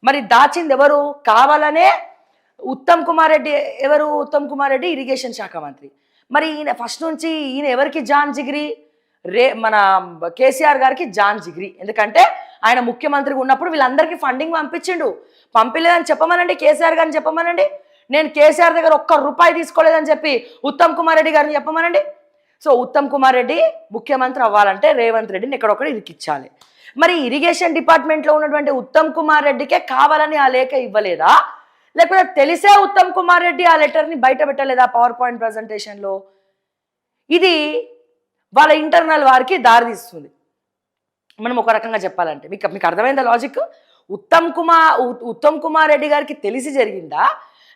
మరి దాచింది ఎవరు? కావాలనే ఉత్తమ్ కుమార్ రెడ్డి. ఎవరు ఉత్తమ్ కుమార్ రెడ్డి? ఇరిగేషన్ శాఖ మంత్రి. మరి ఈయన ఫస్ట్ నుంచి ఈయన ఎవరికి జాన్ జిగిరి? మన కేసీఆర్ గారికి జాన్ జిగిరి. ఎందుకంటే ఆయన ముఖ్యమంత్రిగా ఉన్నప్పుడు వీళ్ళందరికీ ఫండింగ్ పంపించిండు. పంపించలేదని చెప్పమనండి, కేసీఆర్ గారిని చెప్పమనండి. నేను కేసీఆర్ దగ్గర ఒక్క రూపాయి తీసుకోలేదని చెప్పి ఉత్తమ్ కుమార్ రెడ్డి గారిని చెప్పమనండి. సో ఉత్తమ్ కుమార్ రెడ్డి ముఖ్యమంత్రి అవ్వాలంటే రేవంత్ రెడ్డిని ఎక్కడొక్కడ ఇరికిచ్చాలి. మరి ఇరిగేషన్ డిపార్ట్మెంట్లో ఉన్నటువంటి ఉత్తమ్ కుమార్ రెడ్డికే కావాలని ఆ లేఖ ఇవ్వలేదా? లేకపోతే తెలిసే ఉత్తమ్ కుమార్ రెడ్డి ఆ లెటర్ని బయట పెట్టలేదా పవర్ పాయింట్ ప్రజెంటేషన్లో? ఇది వాళ్ళ ఇంటర్నల్ వారికి దారితీస్తుంది. మనం ఒక రకంగా చెప్పాలంటే మీకు అర్థమైందా లాజిక్? ఉత్తమ్ కుమార్ రెడ్డి గారికి తెలిసి జరిగిందా,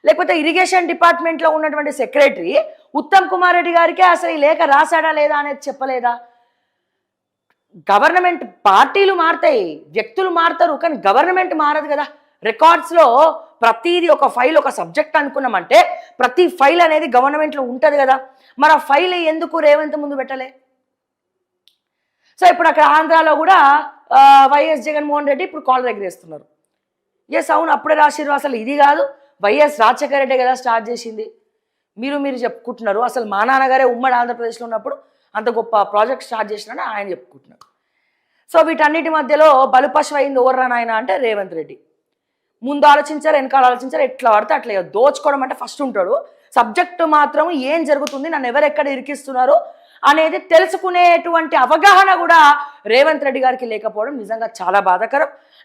లేకపోతే ఇరిగేషన్ డిపార్ట్మెంట్లో ఉన్నటువంటి సెక్రటరీ ఉత్తమ్ కుమార్ రెడ్డి గారికే అసలు ఈ లేఖ రాశాడా లేదా అనేది చెప్పలేదా? గవర్నమెంట్ పార్టీలు మారుతాయి, వ్యక్తులు మారుతారు, కానీ గవర్నమెంట్ మారదు కదా. రికార్డ్స్లో ప్రతిదీ ఒక ఫైల్, ఒక సబ్జెక్ట్ అనుకున్నామంటే ప్రతి ఫైల్ అనేది గవర్నమెంట్లో ఉంటుంది కదా. మరి ఆ ఫైల్ ఎందుకు రేవంత్ ముందు పెట్టలే? సో ఇప్పుడు అక్కడ ఆంధ్రాలో కూడా వైఎస్ జగన్మోహన్ రెడ్డి ఇప్పుడు కాల్ ఎగరేస్తున్నారు. ఎస్ అవును, అప్పుడే రాసిరు. అసలు ఇది కాదు, వైఎస్ రాజశేఖర రెడ్డి కదా స్టార్ట్ చేసింది. మీరు చెప్పుకుంటున్నారు. అసలు మా నాన్నగారే ఉమ్మడి ఆంధ్రప్రదేశ్లో ఉన్నప్పుడు అంత గొప్ప ప్రాజెక్ట్ స్టార్ట్ చేసినారని ఆయన చెప్పుకుంటున్నారు. సో వీటన్నిటి మధ్యలో బలుపశు అయింది ఓర్రా నాయన అంటే రేవంత్ రెడ్డి. ముందు ఆలోచించారు, వెనకాల ఆలోచించారు, ఎట్లా పడితే అట్లా దోచుకోవడం అంటే ఫస్ట్ ఉంటాడు. సబ్జెక్టు మాత్రం ఏం జరుగుతుంది, నన్ను ఎవరెక్కడ ఇరికిస్తున్నారు అనేది తెలుసుకునేటువంటి అవగాహన కూడా రేవంత్ రెడ్డి గారికి లేకపోవడం నిజంగా చాలా బాధాకరం.